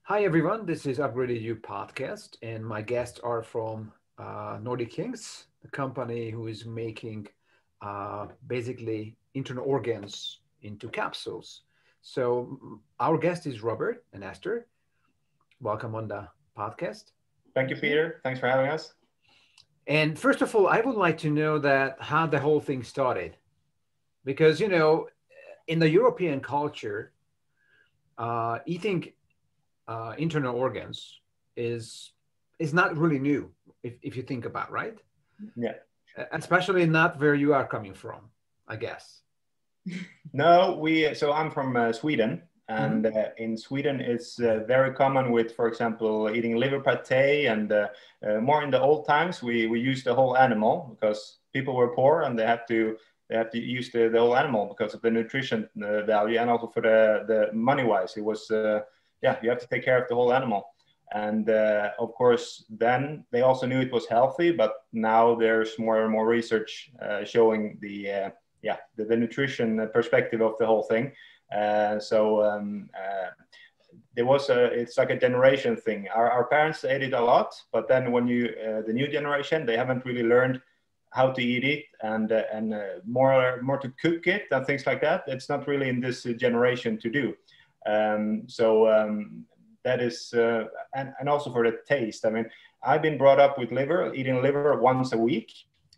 Hi everyone, this is Upgraded You podcast, and my guests are from Nordic Kings, the company who is making basically internal organs into capsules. So our guest is Robert and Esther. Welcome on the podcast. Thank you, Peter. Thanks for having us. And first of all, I would like to know that how the whole thing started, because in the European culture, eating internal organs is not really new if you think about, right? Yeah. Especially not where you are coming from, I guess. No, so I'm from Sweden, and in Sweden it's very common with, for example, eating liver pate, and more in the old times we used the whole animal because people were poor and they have to use the whole animal because of the nutrition value, and also for the money wise it was you have to take care of the whole animal. And of course, then they also knew it was healthy, but now there's more and more research showing the nutrition perspective of the whole thing. It's like a generation thing. Our parents ate it a lot, but then when the new generation, they haven't really learned how to eat it and more to cook it and things like that. It's not really in this generation to do. That is, and also for the taste. I mean, I've been brought up with eating liver once a week,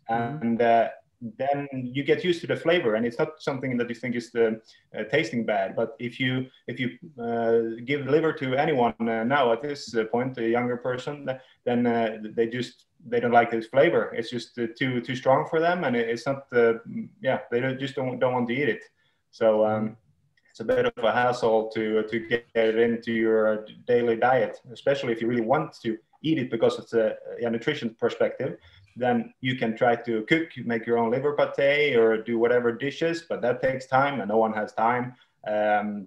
and then you get used to the flavor, and it's not something that you think is tasting bad. But if you give liver to anyone now at this point, a younger person, then they don't like this flavor. It's just too strong for them, and it's not. They just don't want to eat it. So. It's a bit of a hassle to get it into your daily diet, especially if you really want to eat it because it's a nutrition perspective. Then you can try to cook, make your own liver pate or do whatever dishes, but that takes time and no one has time.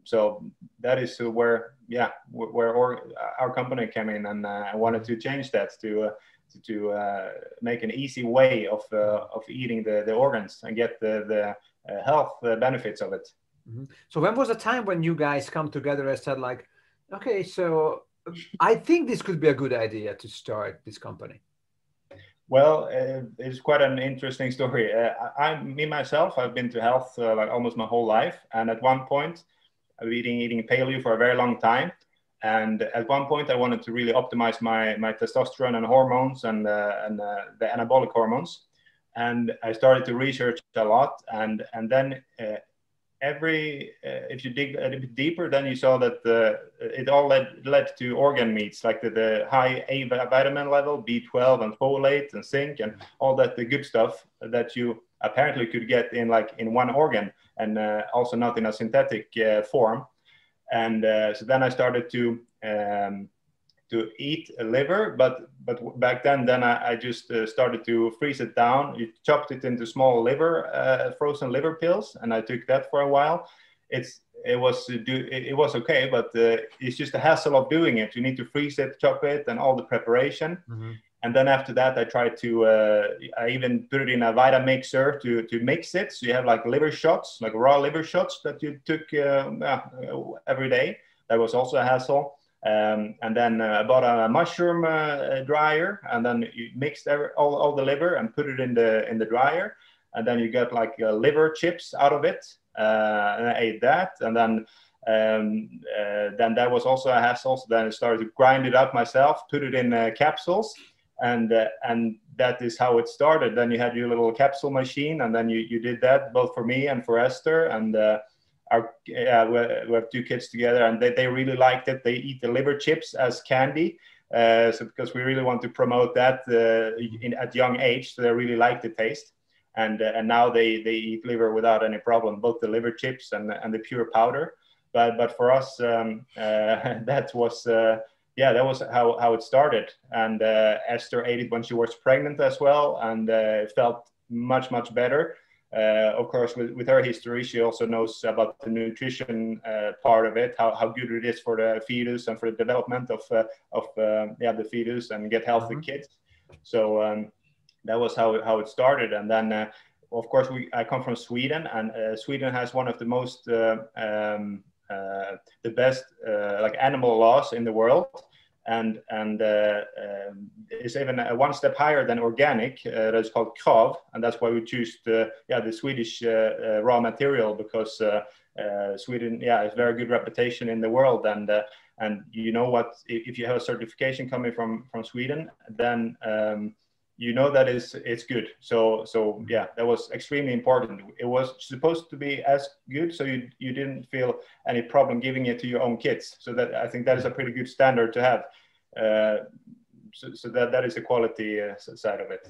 So that is where our company came in, and I wanted to change that to make an easy way of eating the organs and get the health benefits of it. So when was the time when you guys come together and said like, okay, so I think this could be a good idea to start this company? Well, it's quite an interesting story. Myself, I've been to health like almost my whole life. And at one point, I've been eating paleo for a very long time. And at one point, I wanted to really optimize my testosterone and hormones and the anabolic hormones. And I started to research a lot. And then if you dig a bit deeper, then you saw that it all led to organ meats, like the high A vitamin level, B12 and folate and zinc and all that, the good stuff that you apparently could get in one organ, and also not in a synthetic form. And so then I started to eat a liver, but back then I just started to freeze it down. You chopped it into small frozen liver pills, and I took that for a while. It was okay, but it's just the hassle of doing it. You need to freeze it, chop it, and all the preparation. And then after that, I tried to I even put it in a Vitamixer to mix it. So you have like liver shots, like raw liver shots that you took every day. That was also a hassle. And then I bought a mushroom dryer, and then you mixed all the liver and put it in the dryer, and then you get like liver chips out of it. And I ate that, and then that was also a hassle. So then I started to grind it up myself, put it in capsules, and that is how it started. Then you had your little capsule machine, and then you did that both for me and for Esther, and we have two kids together, and they really liked it. They eat the liver chips as candy, so because we really want to promote that at young age, so they really like the taste. And now they eat liver without any problem, both the liver chips and the pure powder. But for us, that was how it started. And Esther ate it when she was pregnant as well, and it felt much better. Of course, with her history, she also knows about the nutrition part of it, how good it is for the fetus and for the development of the fetus and get healthy kids. So that was how it started. And then of course, I come from Sweden, and Sweden has one of the most the best like animal laws in the world, and it's even one step higher than organic. That's called KRAV, and that's why we choose the Swedish raw material, because Sweden has very good reputation in the world, and you know what, if you have a certification coming from Sweden, then you know that it's good. So yeah, that was extremely important. It was supposed to be as good, so you didn't feel any problem giving it to your own kids. So that, I think that is a pretty good standard to have. So that is the quality side of it.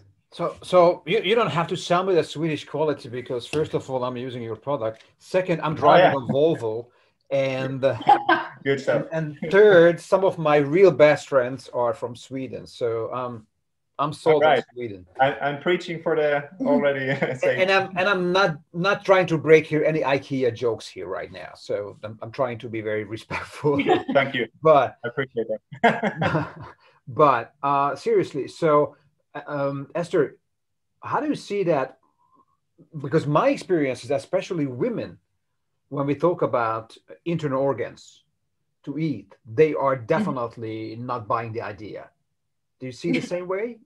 So you don't have to sell me the Swedish quality, because first of all, I'm using your product. Second, I'm driving a Volvo, and good stuff. And third, some of my real best friends are from Sweden. So I'm sold on Sweden. I'm preaching for the already. and I'm not trying to break here any IKEA jokes here right now. So I'm trying to be very respectful. Thank you. But I appreciate that. but seriously, so Esther, how do you see that? Because my experience is, especially women, when we talk about internal organs to eat, they are definitely not buying the idea. Do you see the same way?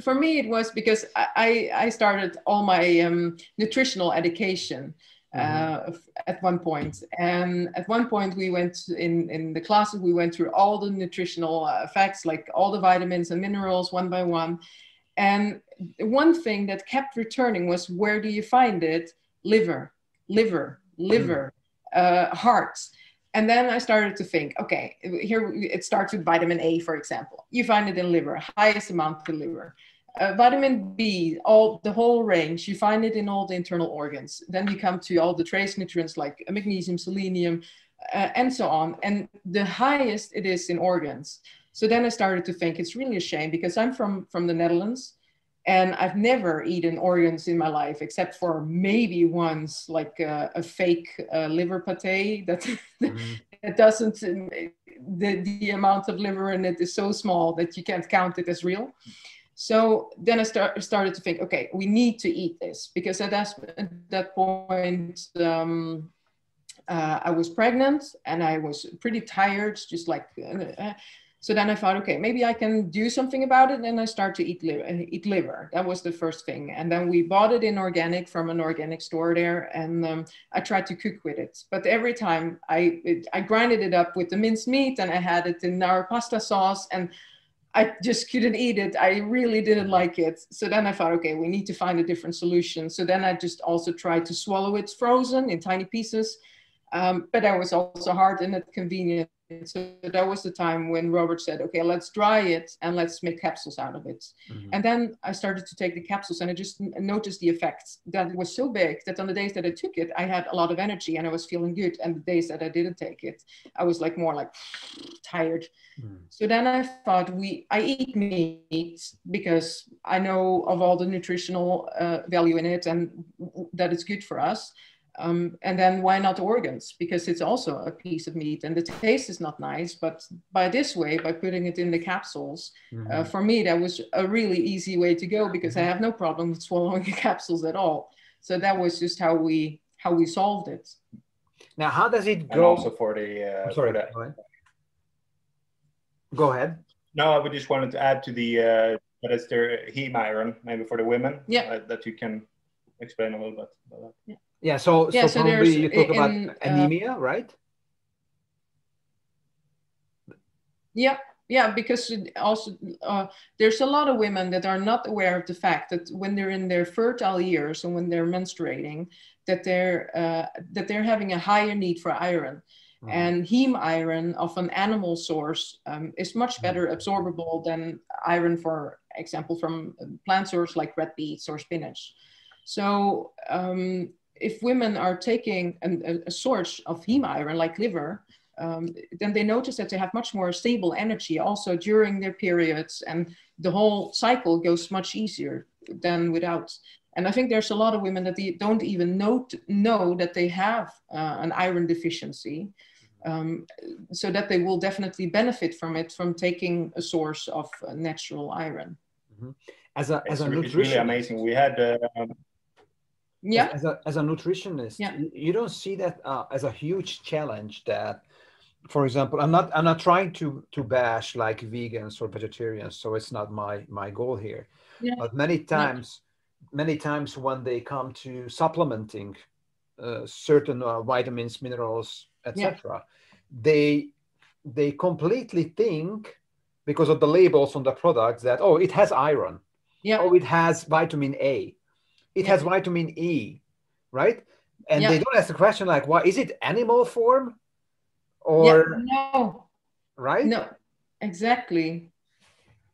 For me, it was because I started all my nutritional education at one point. And at one point we went in the classes, we went through all the nutritional facts, like all the vitamins and minerals one by one. And one thing that kept returning was, where do you find it? Liver, heart. And then I started to think, okay, here it starts with vitamin A, for example. You find it in liver, highest amount in liver. Vitamin B, the whole range, you find it in all the internal organs. Then you come to all the trace nutrients like magnesium, selenium, and so on. And the highest it is in organs. So then I started to think, it's really a shame, because I'm from the Netherlands, and I've never eaten organs in my life, except for maybe once, like a fake liver pate that, that doesn't, the amount of liver in it is so small that you can't count it as real. So then I started to think, okay, we need to eat this, because at that point, I was pregnant and I was pretty tired, just like, so then I thought, okay, maybe I can do something about it. And I started to eat liver. That was the first thing. And then we bought it in organic from an organic store there. And I tried to cook with it. But every time I grinded it up with the minced meat, and I had it in our pasta sauce, and I just couldn't eat it. I really didn't like it. So then I thought, okay, we need to find a different solution. So then I just also tried to swallow it frozen in tiny pieces. But that was also hard and inconvenient. So that was the time when Robert said, okay, let's dry it and let's make capsules out of it. And then I started to take the capsules, and I just noticed the effects, that it was so big that on the days that I took it, I had a lot of energy and I was feeling good. And the days that I didn't take it, I was like more like tired. So then I thought, I eat meat because I know of all the nutritional value in it and that it's good for us. And then why not organs? Because it's also a piece of meat, and the taste is not nice. But by this way, by putting it in the capsules, for me, that was a really easy way to go, because I have no problem with swallowing the capsules at all. So that was just how we solved it. Now, how does it go? And also for the... I'm sorry, go ahead. No, I just wanted to add to the... that is their heme iron, maybe for the women. Yeah. That you can explain a little bit about that. Yeah. Yeah, so probably you talk about anemia, right? Yeah, because also there's a lot of women that are not aware of the fact that when they're in their fertile years and when they're menstruating, that they're having a higher need for iron. And heme iron of an animal source is much better absorbable than iron, for example, from plant source like red beets or spinach. So if women are taking a source of heme iron like liver, then they notice that they have much more stable energy also during their periods, and the whole cycle goes much easier than without. And I think there's a lot of women that they don't even know that they have an iron deficiency, so that they will definitely benefit from it, from taking a source of natural iron. as a nutritionist, it's really amazing. We had as a nutritionist, you don't see that as a huge challenge that, for example, I'm not trying to bash like vegans or vegetarians, so it's not my goal here. But many times when they come to supplementing certain vitamins, minerals, etc., they completely think, because of the labels on the products, that, oh, it has iron, oh, it has vitamin A, it has vitamin E, right? And they don't ask the question like, why is it animal form? Or no, right? No, exactly.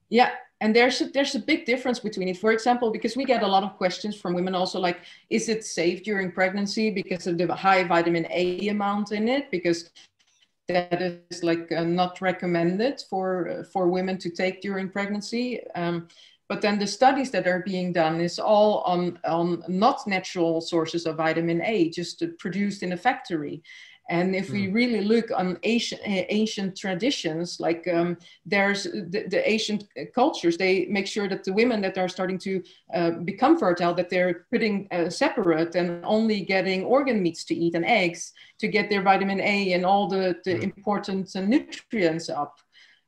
Yeah, and there's a big difference between it. For example, because we get a lot of questions from women also, like, is it safe during pregnancy because of the high vitamin A amount in it? Because that is like not recommended for women to take during pregnancy. But then the studies that are being done is all on not natural sources of vitamin A, just produced in a factory. And if we really look on ancient traditions, like there's the ancient cultures, they make sure that the women that are starting to become fertile, that they're putting separate and only getting organ meats to eat and eggs to get their vitamin A and all the important nutrients up.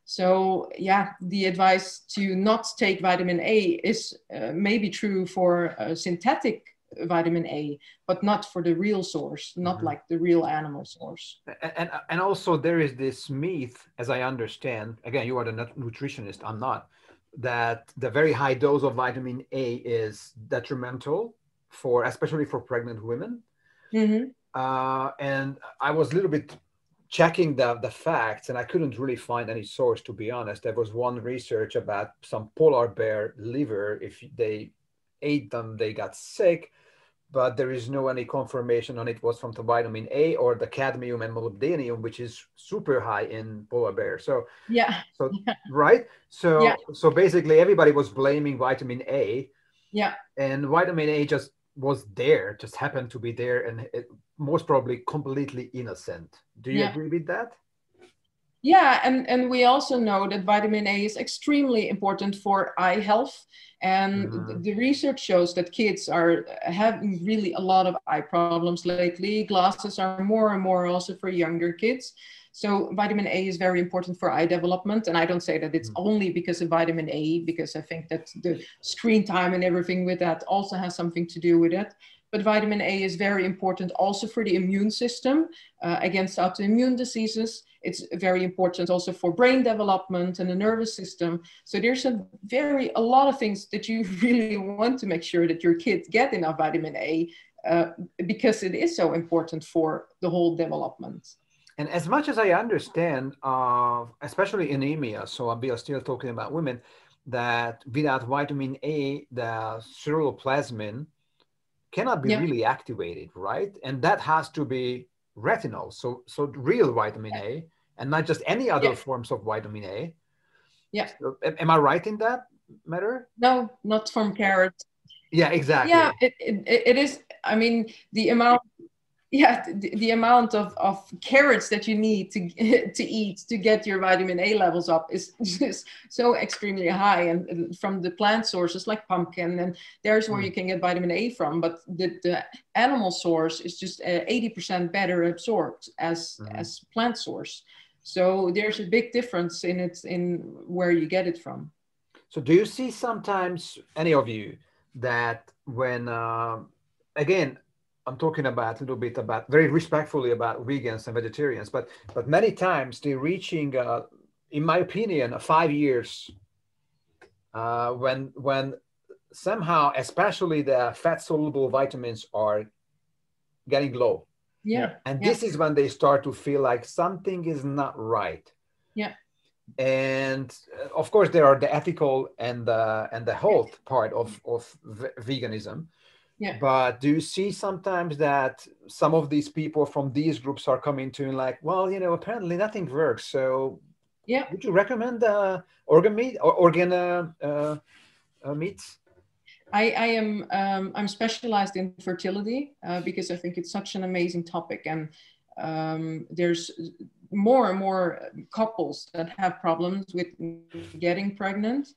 So yeah, the advice to not take vitamin A is maybe true for synthetic vitamin A, but not for the real source, not like the real animal source. And also there is this myth, as I understand, again, you are the nutritionist, I'm not, that the very high dose of vitamin A is detrimental for, especially for pregnant women. And I was a little bit checking the facts, and I couldn't really find any source, to be honest. There was one research about some polar bear liver. If they ate them, they got sick, but there is no any confirmation on it was from the vitamin A or the cadmium and molybdenum, which is super high in polar bear. So right. So basically everybody was blaming vitamin A. And vitamin A just was there, just happened to be there, and it most probably completely innocent. Do you agree with that? Yeah, and we also know that vitamin A is extremely important for eye health. And the research shows that kids are having really a lot of eye problems lately. Glasses are more and more also for younger kids. So vitamin A is very important for eye development. And I don't say that it's only because of vitamin A, because I think that the screen time and everything with that also has something to do with it. But vitamin A is very important also for the immune system against autoimmune diseases. It's very important also for brain development and the nervous system. So there's a lot of things that you really want to make sure that your kids get enough vitamin A because it is so important for the whole development. And as much as I understand, especially anemia, so we are still talking about women, that without vitamin A, the ceruloplasmin cannot be really activated, right? And that has to be retinol, so real vitamin A, and not just any other forms of vitamin A. So, am I right in that matter? No, not from carrots. Yeah, exactly. Yeah, it is. I mean, the amount. Yeah, the amount of carrots that you need to eat to get your vitamin A levels up is just so extremely high, and from the plant sources like pumpkin, and there's where you can get vitamin A from, but the animal source is just 80% better absorbed as plant source. So there's a big difference in where you get it from. So do you see sometimes, any of you, that when again, I'm talking about a little bit about, very respectfully, about vegans and vegetarians, but many times they're reaching, in my opinion, 5 years when somehow, especially the fat soluble vitamins are getting low. And this is when they start to feel like something is not right. And of course there are the ethical and the health part of veganism. But do you see sometimes that some of these people from these groups are coming to you like, well, you know, apparently nothing works. So would you recommend organ meat or organ meats? I'm specialized in fertility because I think it's such an amazing topic, and there's more and more couples that have problems with getting pregnant.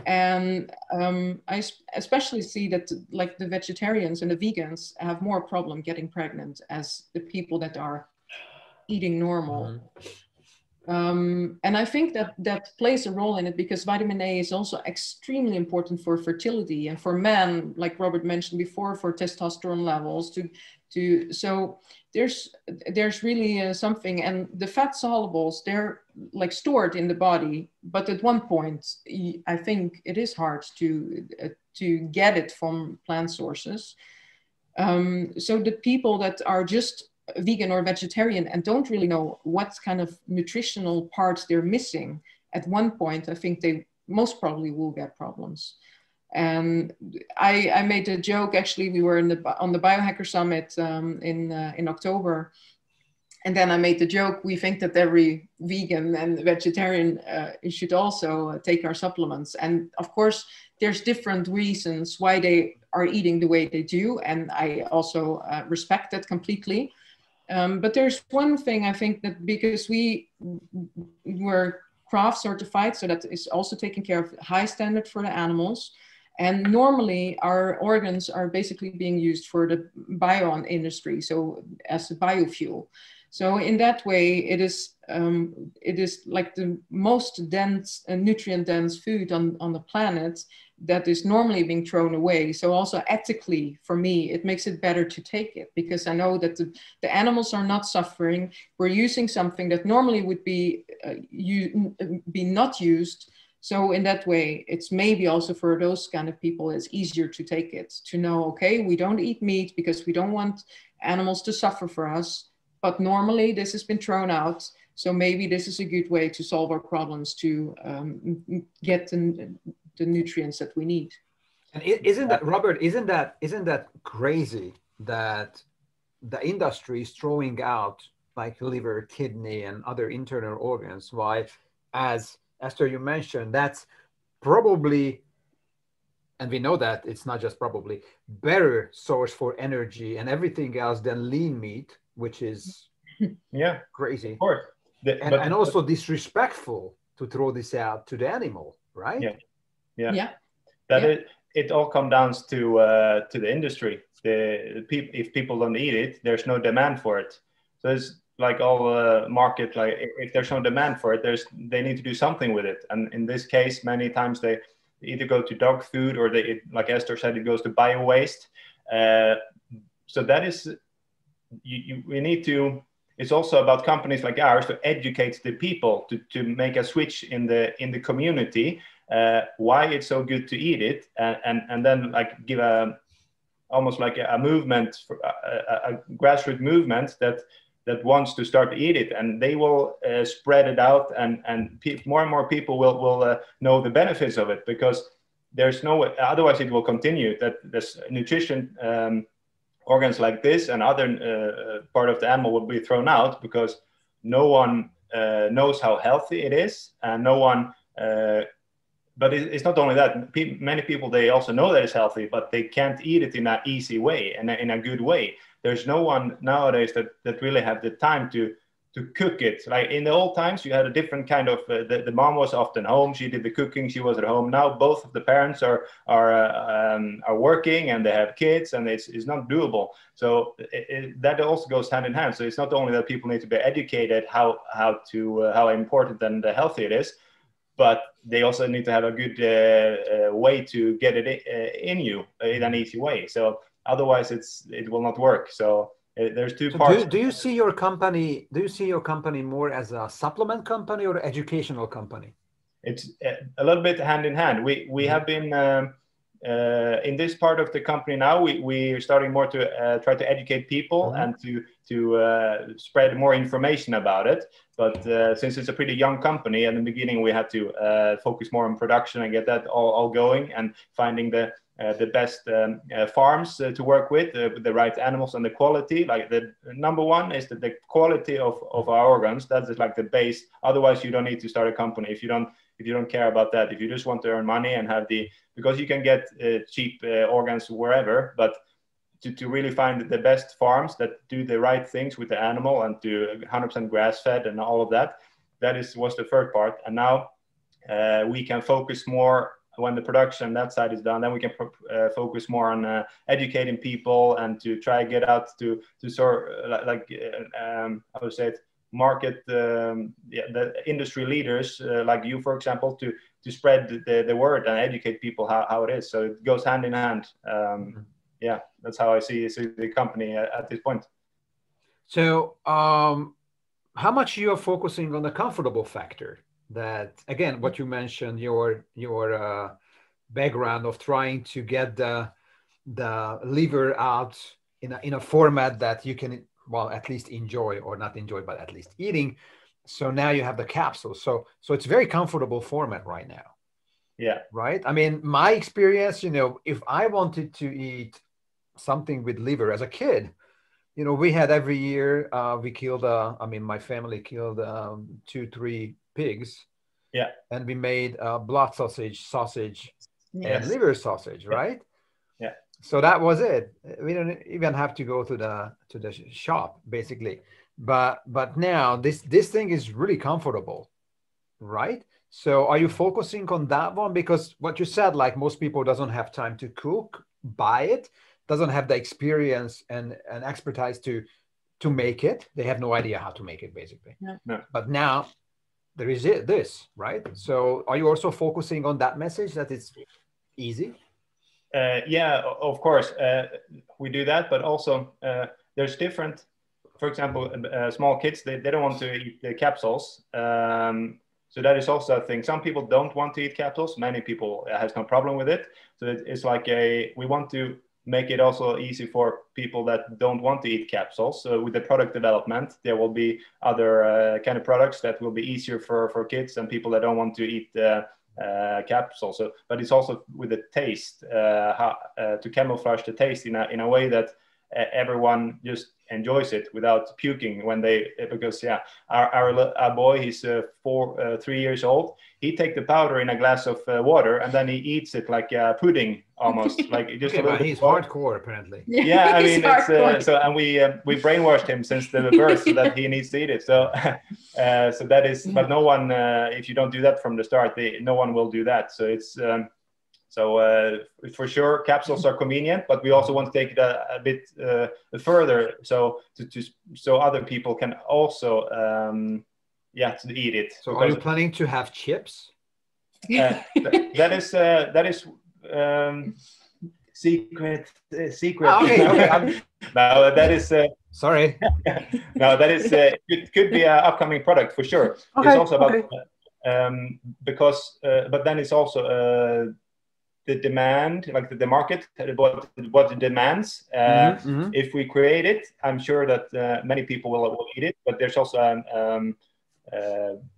And I especially see that like the vegetarians and the vegans have more problem getting pregnant as the people that are eating normal. And I think that plays a role in it, because vitamin A is also extremely important for fertility, and for men, like Robert mentioned before, for testosterone levels. So there's really something, and the fat solubles, they're like stored in the body, but at one point, I think it is hard to get it from plant sources. So the people that are just vegan or vegetarian and don't really know what kind of nutritional parts they're missing, at one point, I think they most probably will get problems. And I made a joke, actually, we were on the Biohacker Summit in October. And then I made the joke, we think that every vegan and vegetarian should also take our supplements. And of course, there's different reasons why they are eating the way they do. And I also respect that completely. But there's one thing I think that, because we were craft certified, so that is also taking care of high standard for the animals. And normally our organs are basically being used for the bio industry, so as a biofuel. So in that way, it is like the most dense and nutrient dense food on the planet that is normally being thrown away. So also ethically, for me, it makes it better to take it, because I know that the animals are not suffering. We're using something that normally would be not used. So in that way, it's maybe also for those kind of people, it's easier to take it, to know, okay, we don't eat meat because we don't want animals to suffer for us. But normally this has been thrown out. So maybe this is a good way to solve our problems, to get the nutrients that we need. And isn't that, Robert, isn't that crazy that the industry is throwing out like liver, kidney, and other internal organs? Why, as Esther, you mentioned, that's probably, and we know that it's not just probably, better source for energy and everything else than lean meat, which is crazy. Of course. And also disrespectful to throw this out to the animal, right? It all comes down to the industry. If people don't eat it, there's no demand for it. So it's like all market, like if there's no demand for it, they need to do something with it. And in this case, many times they either go to dog food, or like Esther said, it goes to bio waste. So that is, we need to. It's also about companies like ours to educate the people to make a switch in the community. Why it's so good to eat it, and then like give almost like a movement, a grassroots movement that wants to start to eat it, and they will spread it out, and more and more people will know the benefits of it, because there's no, otherwise it will continue that this nutrition organs like this and other part of the animal will be thrown out, because no one knows how healthy it is, and no one but it's not only that. Many people, they also know that it's healthy, but they can't eat it in an easy way and in a good way. There's no one nowadays that really have the time to cook it. Like in the old times, you had a different kind of, the mom was often home, she did the cooking, she was at home. Now both of the parents are working and they have kids, and it's not doable. So that also goes hand in hand. So it's not only that people need to be educated how important and healthy it is, but they also need to have a good way to get it in an easy way. So otherwise it will not work. So there's two parts. Do you see your company more as a supplement company or educational company? It's a little bit hand in hand. We have been in this part of the company now. We're starting more to try to educate people and to spread more information about it. But since it's a pretty young company, in the beginning we had to focus more on production and get that all going, and finding the best farms to work with the right animals and the quality. Like the number one is the quality of our organs. That is like the base. Otherwise, you don't need to start a company if you don't care about that. If you just want to earn money and have because you can get cheap organs wherever, but to really find the best farms that do the right things with the animal and do 100% grass fed and all of that. Was the third part. And now we can focus more when the production that side is done. Then we can focus more on educating people and to try to get out to sort like I would say it, market the industry leaders like you, for example, to spread the word and educate people how it is. So it goes hand in hand. Yeah, that's how I see the company at this point. So how much you are focusing on the comfortable factor? That again, what you mentioned, your background of trying to get the liver out in a format that you can, well, at least enjoy, or not enjoy, but at least eating. So now you have the capsule. So it's very comfortable format right now. Yeah. Right. I mean, my experience, you know, if I wanted to eat something with liver as a kid, you know, we had every year we killed. I mean, my family killed 2-3 pigs. Yeah. And we made blood sausage, Yes. and liver sausage, right? Yeah. So that was it. We don't even have to go to the shop, basically. But now this thing is really comfortable, right? So are you focusing on that one? Because what you said, like most people doesn't have time to cook, buy it, doesn't have the experience and expertise to make it. They have no idea how to make it, basically. Yeah. No. But now there is this, right? So are you also focusing on that message that it's easy? Yeah, of course, we do that, but also there's different, for example, small kids, they don't want to eat the capsules. So that is also a thing. Some people don't want to eat capsules. Many people has no problem with it. So it's like we want to make it also easy for people that don't want to eat capsules. So with the product development, there will be other kind of products that will be easier for kids and people that don't want to eat capsules. So, but it's also with the taste, how to camouflage the taste in a way that everyone just enjoys it without puking when they, because yeah, our boy, he's 3 years old. He take the powder in a glass of water and then he eats it like pudding almost, like just okay, a little but bit. He's hardcore apparently. Yeah, I mean, it's so, and we brainwashed him since the birth so that he needs to eat it. So so that is, but no one, if you don't do that from the start, no one will do that. So it's so for sure, capsules are convenient, but we also want to take it a bit further, so so other people can also to eat it. So are you planning to have chips? That is secret. Oh, okay. No, that is sorry. No, that is it could be an upcoming product for sure. Okay, it's also about because but then it's also the demand, like the market, what it demands. If we create it, I'm sure that many people will eat it, but there's also a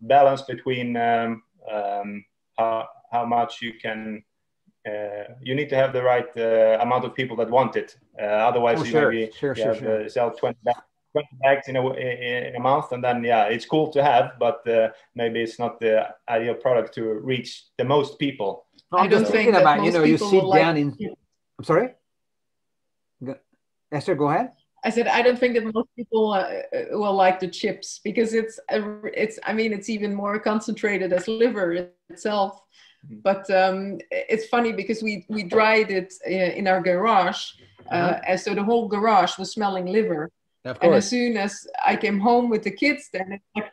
balance between how much you can, you need to have the right amount of people that want it. Otherwise, maybe sell 20 bags in a month, and then it's cool to have, but maybe it's not the ideal product to reach the most people. No, I'm just thinking about, you know, you sit down in. I'm sorry? Esther, go ahead. I said, I don't think that most people will like the chips because it's I mean, it's even more concentrated as liver itself. But it's funny because we dried it in our garage. And so the whole garage was smelling liver. And as soon as I came home with the kids, then it's like,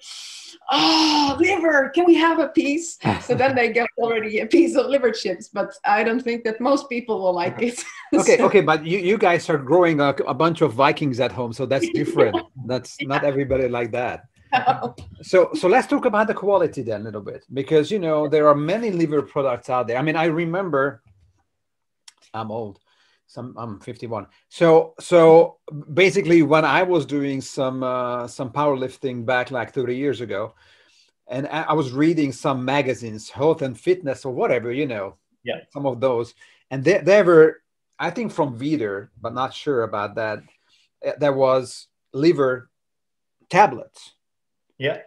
oh, liver, can we have a piece? So then they get already a piece of liver chips, but I don't think that most people will like it. Okay, but you guys are growing a bunch of Vikings at home, so that's different. That's not everybody like that. No. So let's talk about the quality then a little bit, because, you know, there are many liver products out there. I mean, I remember, I'm old. I'm 51. So basically, when I was doing some powerlifting back like 30 years ago, and I was reading some magazines, health and fitness or whatever, you know, some of those, and they were, I think, from Viter, but not sure about that. There was liver tablets. Yeah.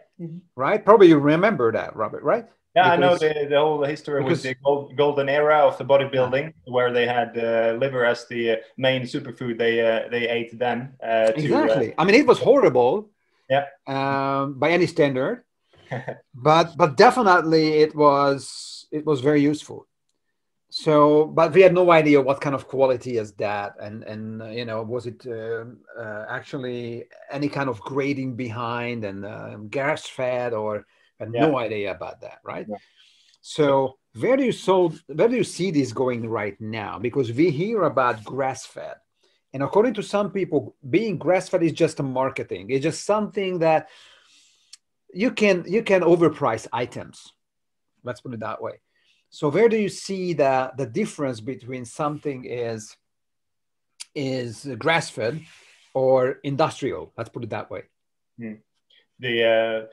Right. Probably you remember that, Robert. Right. Yeah, I know the whole history because, with the golden era of the bodybuilding, where they had liver as the main superfood they ate then. Exactly. I mean, it was horrible. Yeah. By any standard, but definitely it was very useful. So, but we had no idea what kind of quality is that, and you know, was it actually any kind of grading behind, and grass fed, or had no idea about that, right? Yeah. So where do you see this going right now? Because we hear about grass fed, and according to some people, being grass fed is just a marketing. It's just something that you can overprice items. Let's put it that way. So where do you see the difference between something is grass-fed or industrial? Let's put it that way. The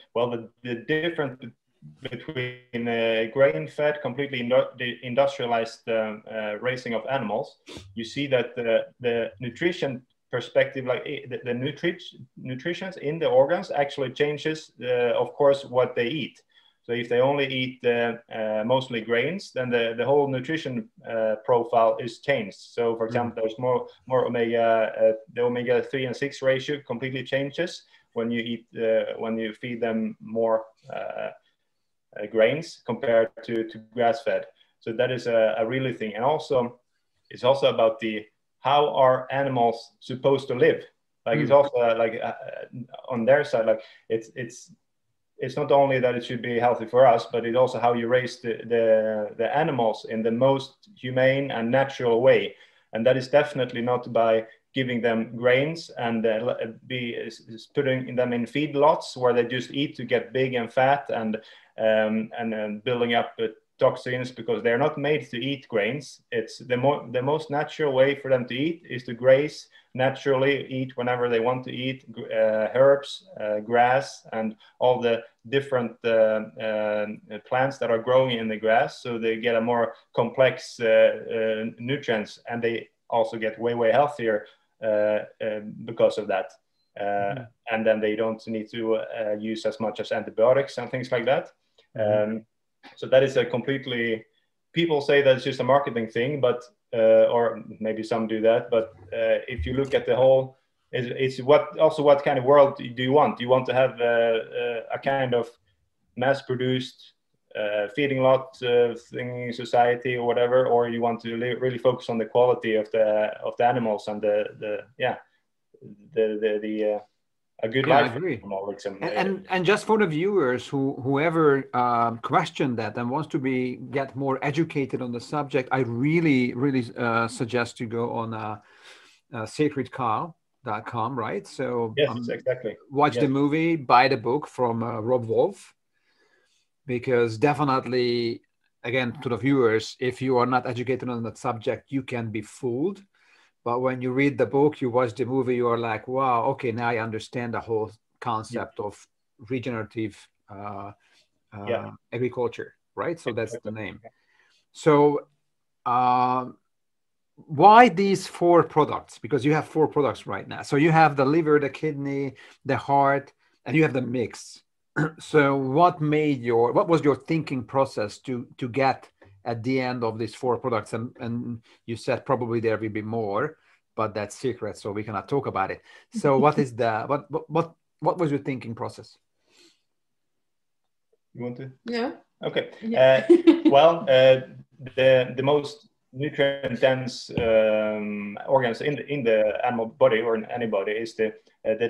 difference between grain-fed, completely industrialized raising of animals, you see that the nutrition perspective, like the nutrition in the organs actually changes, of course, what they eat. So if they only eat mostly grains, then the whole nutrition profile is changed. So for example, there's more omega, the omega-3 and 6 ratio completely changes when you eat, when you feed them more grains compared to grass-fed. So that is a really thing. And also, it's also about how are animals supposed to live? Like it's also like on their side, like it's not only that it should be healthy for us, but it's also how you raise the animals in the most humane and natural way. And that is definitely not by giving them grains and putting them in feedlots where they just eat to get big and fat and building up toxins, because they're not made to eat grains. It's the most natural way for them to eat is to graze naturally, eat whenever they want to eat herbs, grass, and all the different plants that are growing in the grass. So they get a more complex nutrients, and they also get way healthier because of that. And then they don't need to use as much as antibiotics and things like that. So that is a completely, people say that it's just a marketing thing, but or maybe some do that. But if you look at the whole, it's what kind of world do you want? Do you want to have a kind of mass-produced feeding lot thing, society or whatever, or you want to really focus on the quality of the animals and a good life. I agree. And just for the viewers whoever questioned that and wants to get more educated on the subject, I really suggest you go on sacredcow.com, right? So yes, exactly. Watch the movie, buy the book from Rob Wolf, because definitely, again, to the viewers, if you are not educated on that subject, you can be fooled. But when you read the book, you watch the movie, you are like, wow, okay, now I understand the whole concept of regenerative agriculture, right? So that's the name. So why these 4 products? Because you have 4 products right now. So you have the liver, the kidney, the heart, and you have the mix. So what was your thinking process to get at the end of these 4 products? And you said probably there will be more, but that's secret, so we cannot talk about it. So what is what was your thinking process? You want to? Yeah. Okay. Yeah. Well, the most nutrient dense organs in the animal body or in anybody is the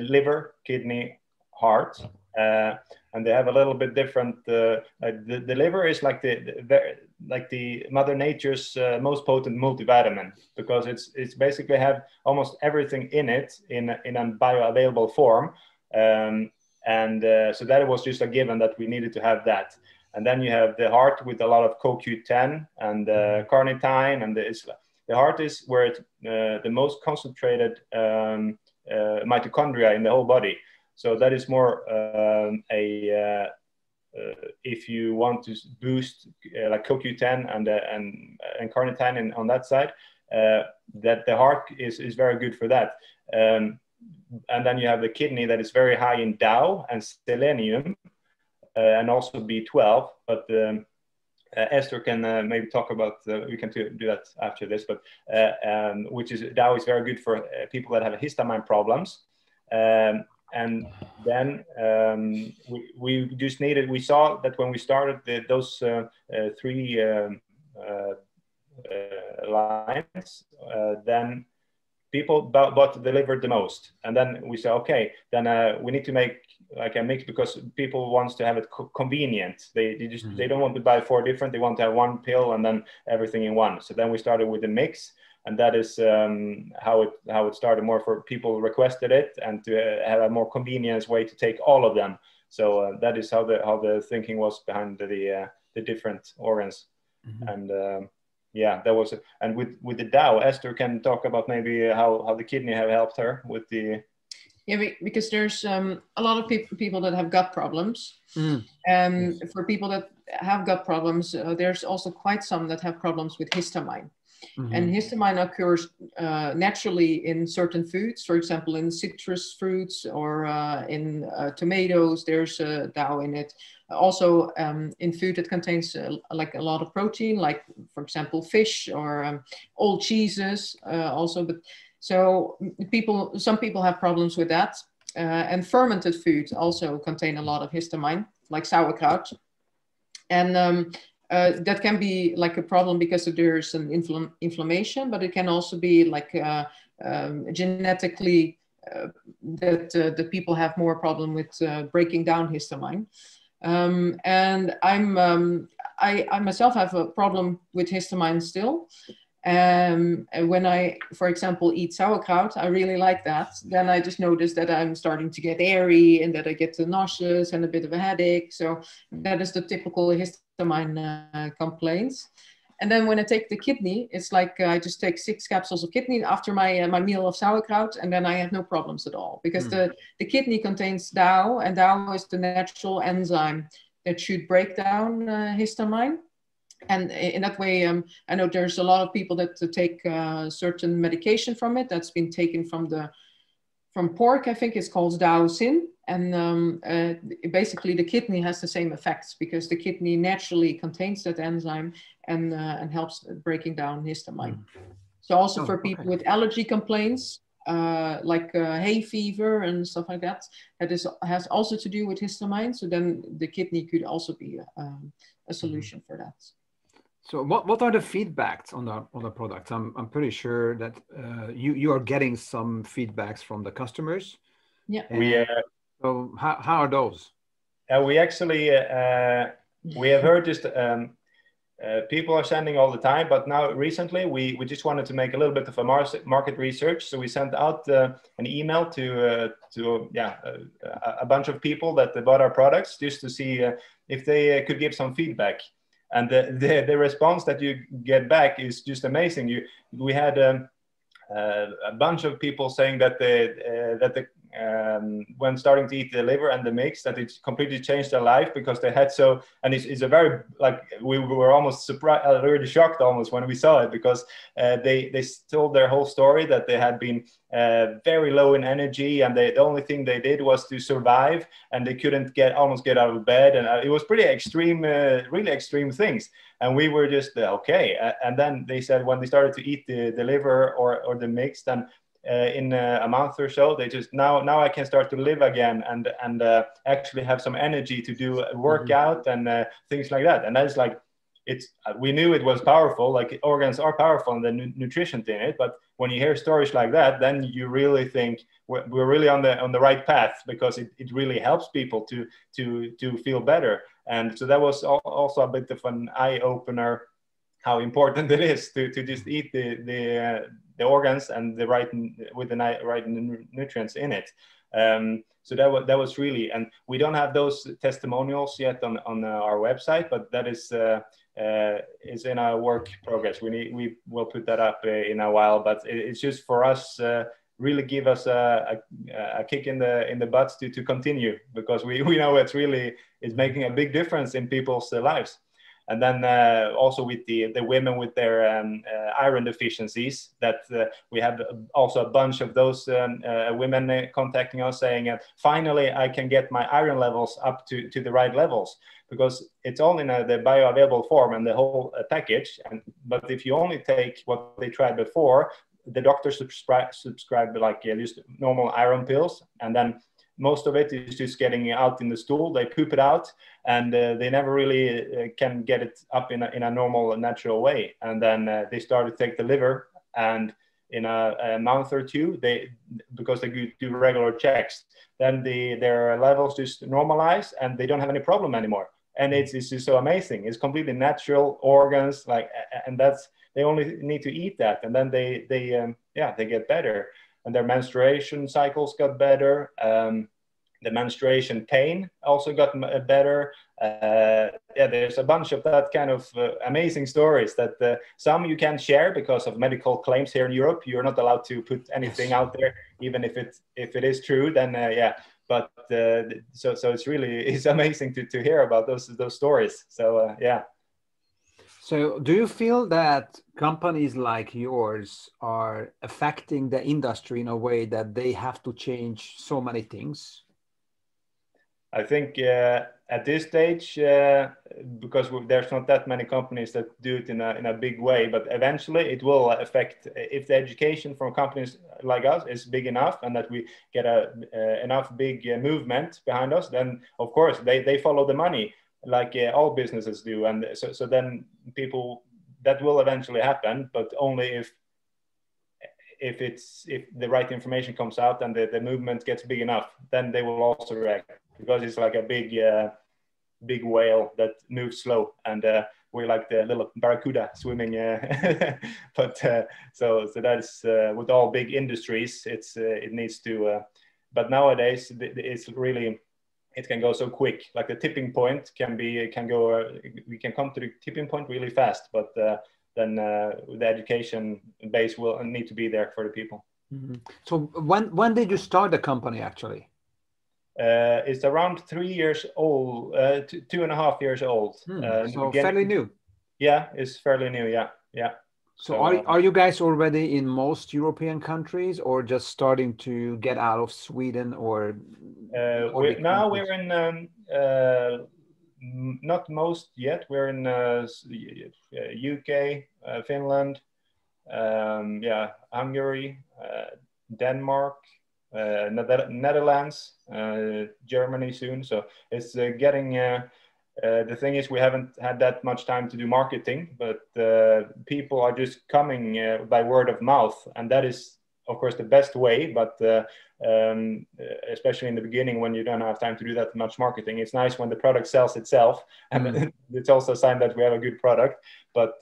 liver, kidney, heart. And they have a little bit different. The liver is like the Mother Nature's most potent multivitamin, because it's basically have almost everything in it in a bioavailable form, so that was just a given that we needed to have that. And then you have the heart with a lot of CoQ10 and carnitine, and the heart is where it's the most concentrated mitochondria in the whole body. So that is more if you want to boost like CoQ10 and carnitine on that side, that the heart is very good for that. And then you have the kidney that is very high in DAO and selenium. and also B12. But Esther can maybe talk about, we can do that after this, but which is DAO is very good for people that have histamine problems. And then we just needed, we saw that when we started those 3 lines, then people bought delivered the most. And then we said, okay, then we need to make like a mix, because people wants to have it convenient. They don't want to buy 4 different. They want to have 1 pill and then everything in one. So then we started with the mix, and that is how it started. More for people requested it, and to have a more convenience way to take all of them. So that is how the thinking was behind the different organs. And yeah, that was it. And with the DAO, Esther can talk about maybe how the kidney have helped her with the. Yeah, because there's a lot of people that have gut problems. And for people that have gut problems, there's also quite some that have problems with histamine. And histamine occurs naturally in certain foods, for example, in citrus fruits or in tomatoes, there's DAO in it. Also in food that contains like a lot of protein, like, for example, fish or old cheeses also. But so some people have problems with that. And fermented foods also contain a lot of histamine, like sauerkraut. And that can be like a problem because there's an inflammation, but it can also be like genetically that the people have more problem with breaking down histamine. And I myself have a problem with histamine still. When I, for example, eat sauerkraut, I really like that. Then I just notice that I'm starting to get airy and that I get nauseous and a bit of a headache. So that is the typical histamine complaints. And then when I take the kidney, it's like I just take 6 capsules of kidney after my meal of sauerkraut, and then I have no problems at all, because the kidney contains DAO, and DAO is the natural enzyme that should break down histamine. And in that way, I know there's a lot of people that take certain medication from it that's been taken from pork. I think it's called DAOsin. And basically the kidney has the same effects, because the kidney naturally contains that enzyme and helps breaking down histamine. So also for people with allergy complaints, like hay fever and stuff like that, has also to do with histamine. So then the kidney could also be a solution for that. So what are the feedbacks on the products? I'm pretty sure that you are getting some feedbacks from the customers. Yeah. So how are those? We actually we have heard just people are sending all the time, but now recently we just wanted to make a little bit of a market research. So we sent out an email to a bunch of people that bought our products, just to see if they could give some feedback. And the response that you get back is just amazing. We had a bunch of people saying that when starting to eat the liver and the mix, that it completely changed their life, because they had and it's a very, like, we were almost surprised, really shocked almost when we saw it, because they told their whole story, that they had been very low in energy, and the only thing they did was to survive, and they couldn't almost get out of bed, and it was pretty extreme, really extreme things. And we were just okay. And then they said when they started to eat the liver or the mix, then in a month or so, they just now I can start to live again and actually have some energy to do workout and things like that. And that's like, we knew it was powerful, like organs are powerful and the nutrition in it. But when you hear stories like that, then you really think we're really on the right path, because it really helps people to feel better. And so that was also a bit of an eye opener, how important it is to just eat the organs and with the right nutrients in it. So that was really, and we don't have those testimonials yet on our website, but that is in our work progress. We will put that up in a while, but it's just for us really give us a kick in the butts to continue, because we know it's making a big difference in people's lives. And then also with the women with their iron deficiencies, that we have also a bunch of those women contacting us saying, finally, I can get my iron levels up to the right levels, because it's all in the bioavailable form and the whole package. But if you only take what they tried before, the doctor subscribe like just normal iron pills, and then most of it is just getting out in the stool. They poop it out, and they never really can get it up in a normal, natural way. And then they start to take the liver, and in a month or two, because they do regular checks, then their levels just normalize, and they don't have any problem anymore. And it's just so amazing. It's completely natural organs, like, and they only need to eat that, and then they get better. And their menstruation cycles got better. The menstruation pain also got better. There's a bunch of that kind of amazing stories that some you can't share because of medical claims here in Europe. You're not allowed to put anything out there, even if it is true. Then but so it's amazing to hear about those stories. So yeah. So do you feel that companies like yours are affecting the industry in a way that they have to change so many things? I think at this stage, because there's not that many companies that do it in a big way, but eventually it will affect, if the education from companies like us is big enough and that we get enough big movement behind us, then of course they follow the money, like all businesses do. And so then that will eventually happen, but only if the right information comes out and the movement gets big enough, then they will also react, because it's like a big whale that moves slow, and we're like the little barracuda swimming. But so that's with all big industries, it needs to. But nowadays it's really, it can go so quick. Like the tipping point we can come to the tipping point really fast, but then the education base will need to be there for the people. Mm-hmm. So when did you start the company actually? It's around 3 years old, 2.5 years old. So fairly new. Yeah, it's fairly new. Yeah. So are you guys already in most European countries, or just starting to get out of Sweden? Or we're in not most yet. We're in UK, Finland, Hungary, Denmark, Netherlands, Germany soon. So it's getting. The thing is, we haven't had that much time to do marketing, but people are just coming by word of mouth, and that is, of course, the best way. But especially in the beginning, when you don't have time to do that much marketing, it's nice when the product sells itself, and it's also a sign that we have a good product. But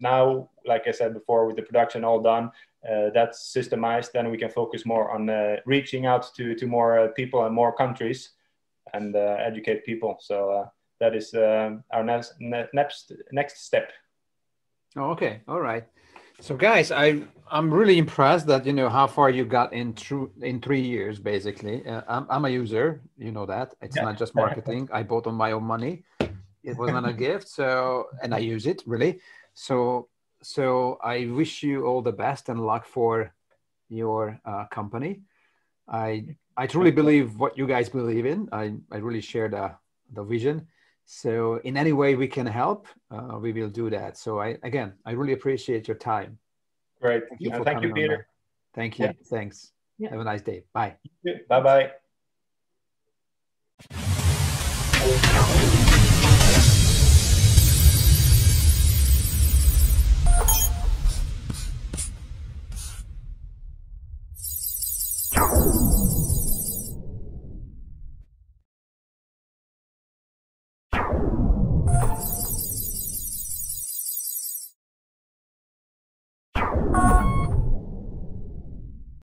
now, like I said before, with the production all done, that's systemized, then we can focus more on reaching out to more people and more countries, and educate people. So that is our next step. Oh, okay, all right. So guys, I'm really impressed that how far you got in 3 years basically. I'm a user, you know that. It's not just marketing. I bought on my own money. It wasn't a gift, and I use it really. So I wish you all the best and luck for your company. I truly believe what you guys believe in. I really share the vision. So in any way we can help, we will do that. So I really appreciate your time. Great. Thank you, Peter. Thank you. Yeah. Thanks. Yeah. Have a nice day. Bye. Bye-bye.